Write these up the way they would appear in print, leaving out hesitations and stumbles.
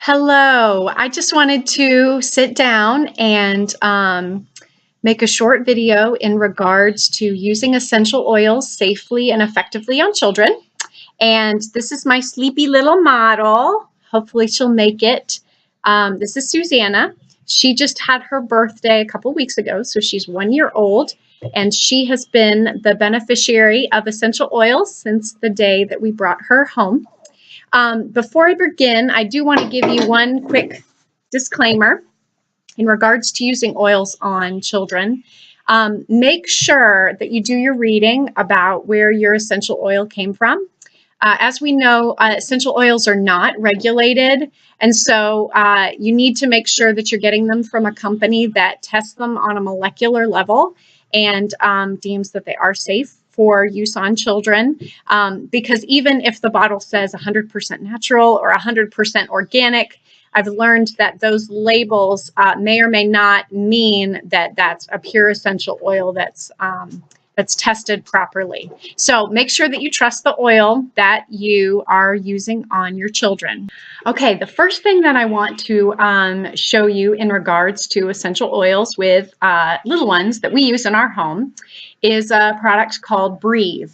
Hello, I just wanted to sit down and make a short video in regards to using essential oils safely and effectively on children. And this is my sleepy little model. Hopefully she'll make it. This is Susanna. She just had her birthday a couple weeks ago, so she's 1 year old, and she has been the beneficiary of essential oils since the day that we brought her home. Before I begin, I do want to give you one quick disclaimer in regards to using oils on children. Make sure that you do your reading about where your essential oil came from. As we know, essential oils are not regulated, and so you need to make sure that you're getting them from a company that tests them on a molecular level and deems that they are safe for use on children, because even if the bottle says 100% natural or 100% organic, I've learned that those labels may or may not mean that that's a pure essential oil that's tested properly. So make sure that you trust the oil that you are using on your children. Okay, the first thing that I want to show you in regards to essential oils with little ones that we use in our home is a product called Breathe.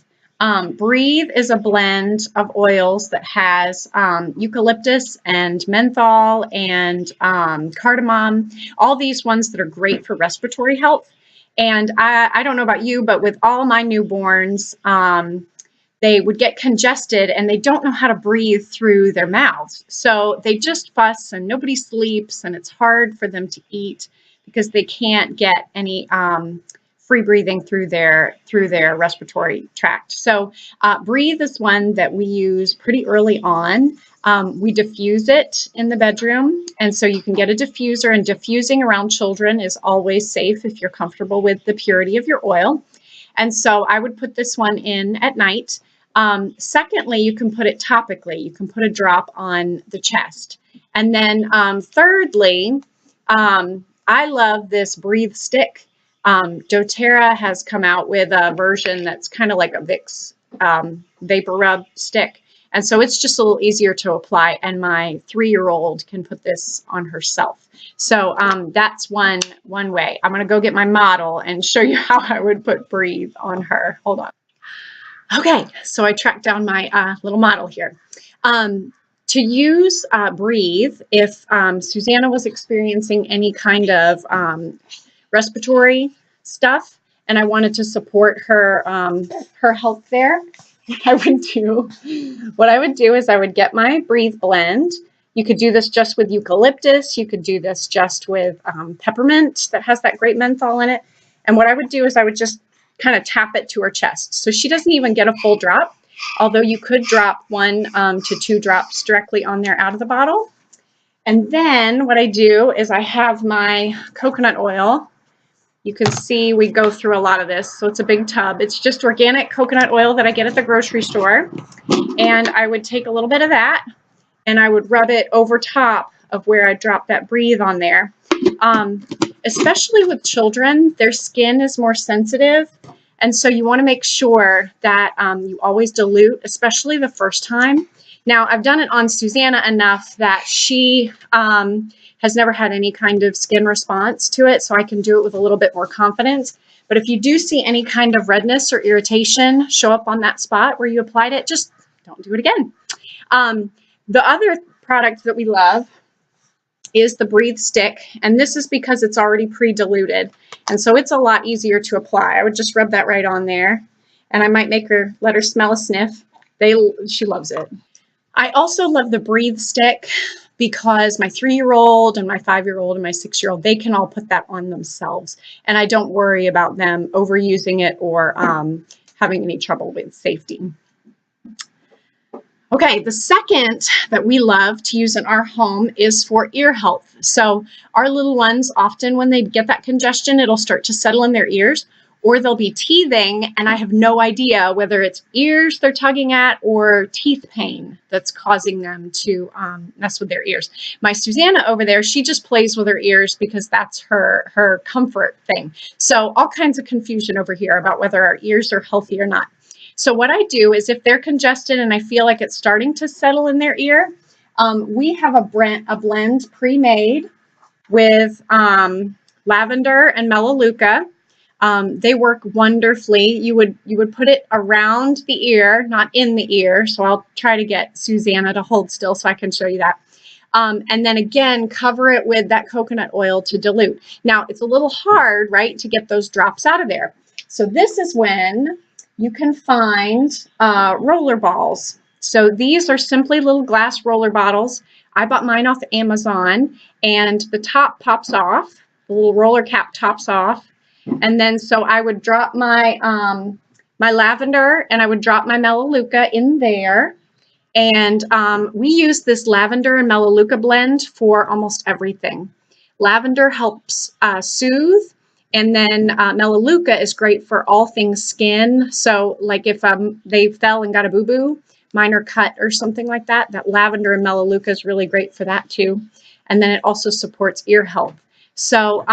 Breathe is a blend of oils that has eucalyptus and menthol and cardamom, all these ones that are great for respiratory health. And I don't know about you, but with all my newborns, they would get congested and they don't know how to breathe through their mouths. So they just fuss and nobody sleeps, and it's hard for them to eat because they can't get any free breathing through their respiratory tract. So Breathe is one that we use pretty early on. We diffuse it in the bedroom, and so you can get a diffuser, and diffusing around children is always safe if you're comfortable with the purity of your oil. And so I would put this one in at night. Secondly, you can put it topically. You can put a drop on the chest. And then thirdly, I love this Breathe stick. doTERRA has come out with a version that's kind of like a Vicks vapor rub stick. And so it's just a little easier to apply, and my 3-year-old can put this on herself. So that's one way. I'm going to go get my model and show you how I would put Breathe on her. Hold on. Okay, so I tracked down my little model here. To use Breathe, if Susanna was experiencing any kind of respiratory stuff and I wanted to support her health there, what I would do is I would get my Breathe blend. You could do this just with eucalyptus. You could do this just with peppermint that has that great menthol in it. And what I would do is I would just kind of tap it to her chest. So she doesn't even get a full drop, although you could drop 1 to 2 drops directly on there out of the bottle. And then what I do is I have my coconut oil. You can see we go through a lot of this, so it's a big tub. It's just organic coconut oil that I get at the grocery store. And I would take a little bit of that and I would rub it over top of where I dropped that Breathe on there. Especially with children, their skin is more sensitive. And so you want to make sure that you always dilute, especially the first time. Now, I've done it on Susanna enough that she has never had any kind of skin response to it, so I can do it with a little bit more confidence. But if you do see any kind of redness or irritation show up on that spot where you applied it, just don't do it again. The other product that we love is the Breathe stick, and this is because it's already pre-diluted, and so it's a lot easier to apply. I would just rub that right on there, and I might let her smell a sniff. She loves it. I also love the Breathe stick because my 3-year-old and my 5-year-old and my 6-year-old, they can all put that on themselves, and I don't worry about them overusing it or having any trouble with safety. Okay, the second that we love to use in our home is for ear health. So our little ones, often when they get that congestion, it'll start to settle in their ears, or they'll be teething, and I have no idea whether it's ears they're tugging at or teeth pain that's causing them to mess with their ears. My Susanna over there, she just plays with her ears because that's her comfort thing. So all kinds of confusion over here about whether our ears are healthy or not. So what I do is if they're congested and I feel like it's starting to settle in their ear, We have a blend pre-made with lavender and melaleuca. They work wonderfully. You would put it around the ear, not in the ear. So I'll try to get Susanna to hold still so I can show you that. And then again, cover it with that coconut oil to dilute. Now it's a little hard, right, to get those drops out of there. So this is when you can find roller balls. So these are simply little glass roller bottles. I bought mine off Amazon, and the top pops off. The little roller cap tops off. And then so I would drop my my lavender and I would drop my melaleuca in there. And we use this lavender and melaleuca blend for almost everything. Lavender helps soothe, and then melaleuca is great for all things skin. So like if they fell and got a boo-boo, minor cut or something like that, that lavender and melaleuca is really great for that too. And then it also supports ear health. So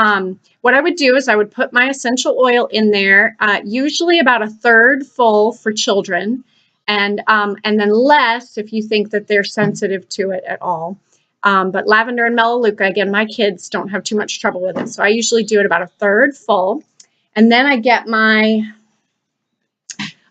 what I would do is I would put my essential oil in there, usually about a third full for children, and then less if you think that they're sensitive to it at all. But lavender and melaleuca, again, my kids don't have too much trouble with it. So I usually do it about a third full. And then I get my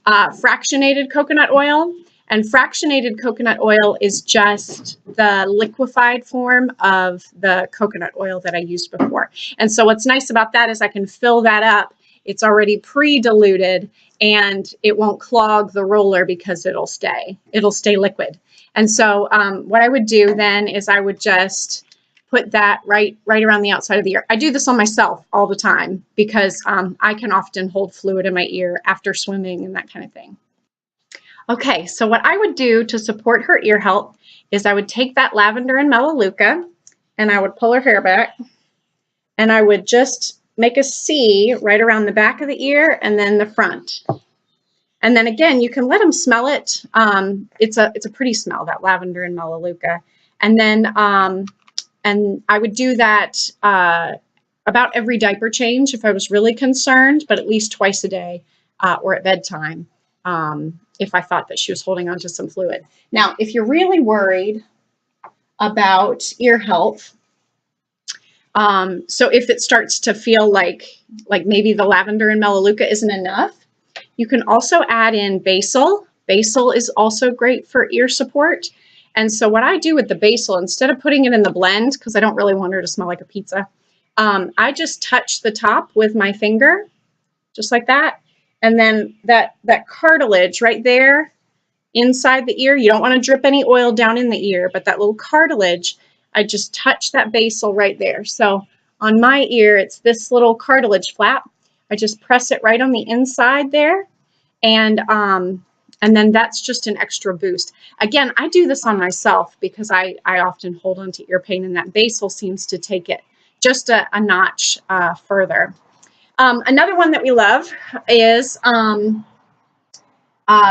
fractionated coconut oil. And fractionated coconut oil is just the liquefied form of the coconut oil that I used before. And so what's nice about that is I can fill that up. It's already pre-diluted and it won't clog the roller because it'll stay liquid. And so what I would do then is I would just put that right around the outside of the ear. I do this on myself all the time because I can often hold fluid in my ear after swimming and that kind of thing. Okay, so what I would do to support her ear health is I would take that lavender and melaleuca and I would pull her hair back and I would just make a C right around the back of the ear and then the front. And then again, you can let them smell it. It's a pretty smell, that lavender and melaleuca. And then and I would do that about every diaper change if I was really concerned, but at least twice a day or at bedtime. If I thought that she was holding on to some fluid. Now, if you're really worried about ear health, so if it starts to feel like maybe the lavender and melaleuca isn't enough, you can also add in basil. Basil is also great for ear support. And so what I do with the basil, instead of putting it in the blend, because I don't really want her to smell like a pizza, I just touch the top with my finger, just like that. And then that cartilage right there inside the ear, you don't want to drip any oil down in the ear, but that little cartilage, I just touch that basil right there. So on my ear, it's this little cartilage flap. I just press it right on the inside there. And then that's just an extra boost. Again, I do this on myself because I often hold on to ear pain, and that basil seems to take it just a notch further. Another one that we love is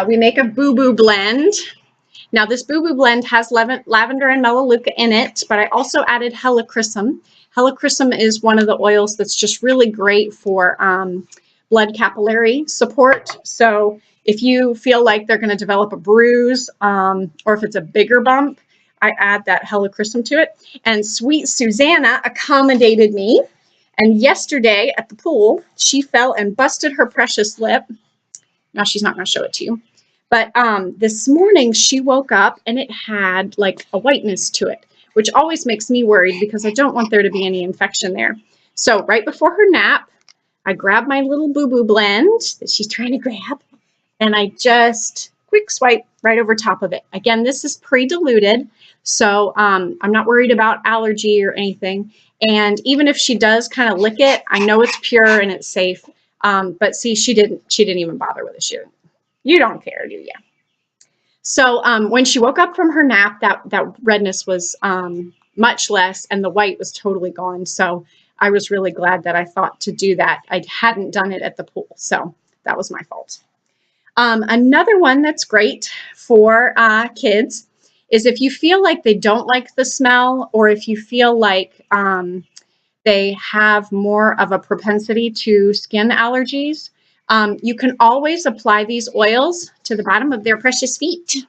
we make a boo-boo blend. Now this boo-boo blend has lavender and melaleuca in it, but I also added helichrysum. Helichrysum is one of the oils that's just really great for blood capillary support. So if you feel like they're going to develop a bruise or if it's a bigger bump, I add that helichrysum to it. And sweet Susanna accommodated me. And yesterday at the pool, she fell and busted her precious lip. Now she's not going to show it to you. But this morning she woke up and it had like a whiteness to it, which always makes me worried because I don't want there to be any infection there. So right before her nap, I grab my little boo-boo blend that she's trying to grab, and I just quick swipe right over top of it. Again, this is pre-diluted, so I'm not worried about allergy or anything. And even if she does kind of lick it, I know it's pure and it's safe. But see, she didn't even bother with it. You don't care, do you? So when she woke up from her nap, that redness was much less and the white was totally gone. So I was really glad that I thought to do that. I hadn't done it at the pool, so that was my fault. Another one that's great for kids is if you feel like they don't like the smell, or if you feel like they have more of a propensity to skin allergies, you can always apply these oils to the bottom of their precious feet.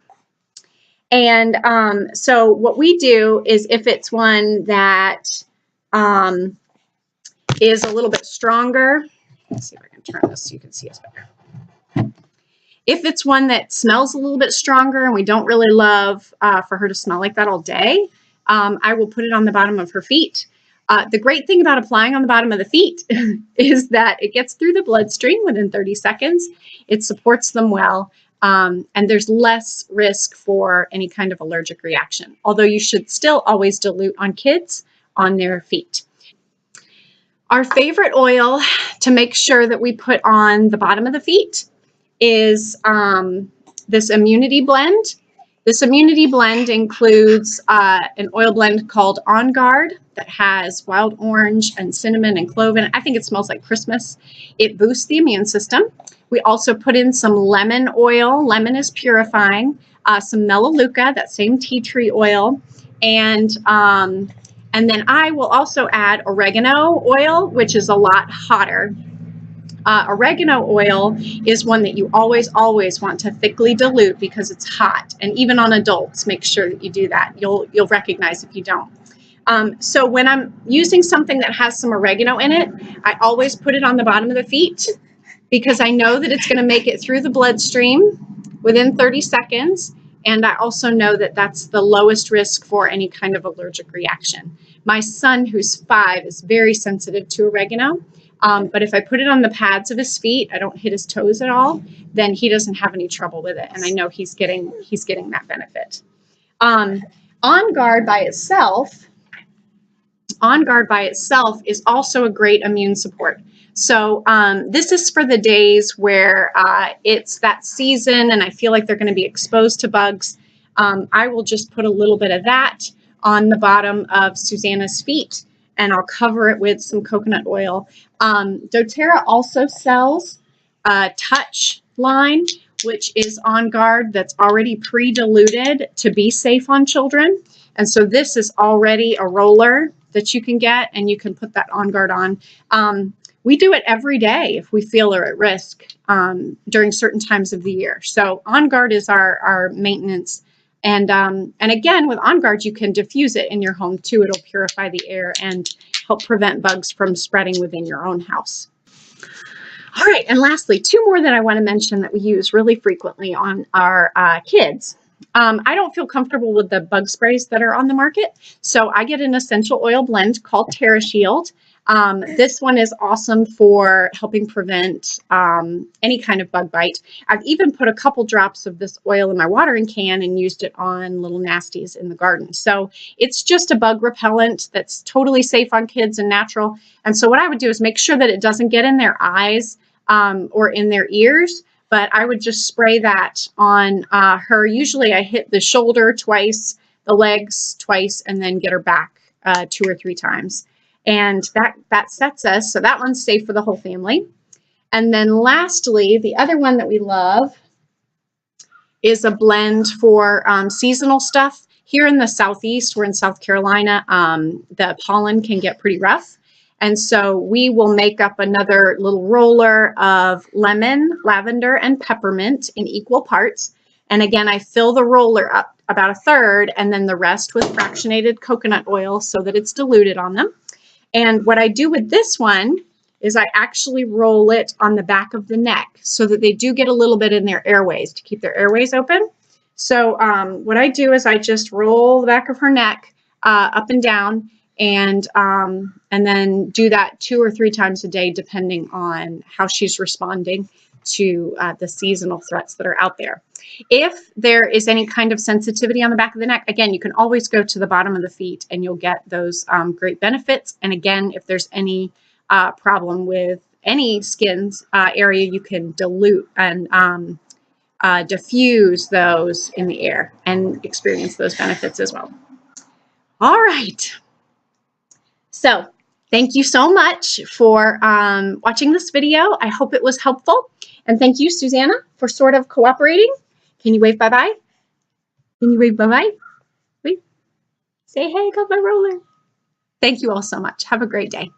And so what we do is if it's one that is a little bit stronger, let's see if I can turn this so you can see us better. If it's one that smells a little bit stronger and we don't really love for her to smell like that all day, I will put it on the bottom of her feet. The great thing about applying on the bottom of the feet is that it gets through the bloodstream within 30 seconds. It supports them well, and there's less risk for any kind of allergic reaction, although you should still always dilute on kids on their feet. Our favorite oil to make sure that we put on the bottom of the feet is this immunity blend. This immunity blend includes an oil blend called On Guard that has wild orange and cinnamon and clove in it. I think it smells like Christmas. It boosts the immune system. We also put in some lemon oil. Lemon is purifying. Some melaleuca, that same tea tree oil, and then I will also add oregano oil, which is a lot hotter. Oregano oil is one that you always want to thickly dilute because it's hot, and even on adults, make sure that you do that. You'll recognize if you don't. So when I'm using something that has some oregano in it, I always put it on the bottom of the feet because I know that it's going to make it through the bloodstream within 30 seconds. And I also know that that's the lowest risk for any kind of allergic reaction. My son, who's 5, is very sensitive to oregano. But if I put it on the pads of his feet, I don't hit his toes at all, then he doesn't have any trouble with it. And I know he's getting that benefit. On Guard by itself is also a great immune support. So this is for the days where it's that season and I feel like they're going to be exposed to bugs. I will just put a little bit of that on the bottom of Susanna's feet, and I'll cover it with some coconut oil. doTERRA also sells a Touch line, which is On Guard that's already pre-diluted to be safe on children. And so this is already a roller that you can get, and you can put that On Guard on. We do it every day if we feel they're at risk during certain times of the year. So On Guard is our maintenance. And again, with On Guard, you can diffuse it in your home too. It'll purify the air and help prevent bugs from spreading within your own house. All right, and lastly, 2 more that I want to mention that we use really frequently on our kids. I don't feel comfortable with the bug sprays that are on the market, so I get an essential oil blend called TerraShield. This one is awesome for helping prevent any kind of bug bite. I've even put a couple drops of this oil in my watering can and used it on little nasties in the garden. So it's just a bug repellent that's totally safe on kids and natural. And so what I would do is make sure that it doesn't get in their eyes or in their ears, but I would just spray that on her. Usually I hit the shoulder twice, the legs twice, and then get her back 2 or 3 times. And that sets us, so that one's safe for the whole family. And then lastly, the other one that we love is a blend for seasonal stuff. Here in the Southeast, we're in South Carolina, the pollen can get pretty rough. And so we will make up another little roller of lemon, lavender, and peppermint in equal parts. And again, I fill the roller up about 1/3 and then the rest with fractionated coconut oil so that it's diluted on them. And what I do with this one is I actually roll it on the back of the neck so that they do get a little bit in their airways to keep their airways open. So what I do is I just roll the back of her neck up and down, and then do that 2 or 3 times a day, depending on how she's responding to the seasonal threats that are out there. If there is any kind of sensitivity on the back of the neck, again, you can always go to the bottom of the feet and you'll get those great benefits. And again, if there's any problem with any skin's area, you can dilute and diffuse those in the air and experience those benefits as well. All right. So thank you so much for watching this video. I hope it was helpful. And thank you, Susanna, for sort of cooperating. Can you wave bye-bye? Can you wave bye-bye? Wait. Say, hey, got my roller. Thank you all so much. Have a great day.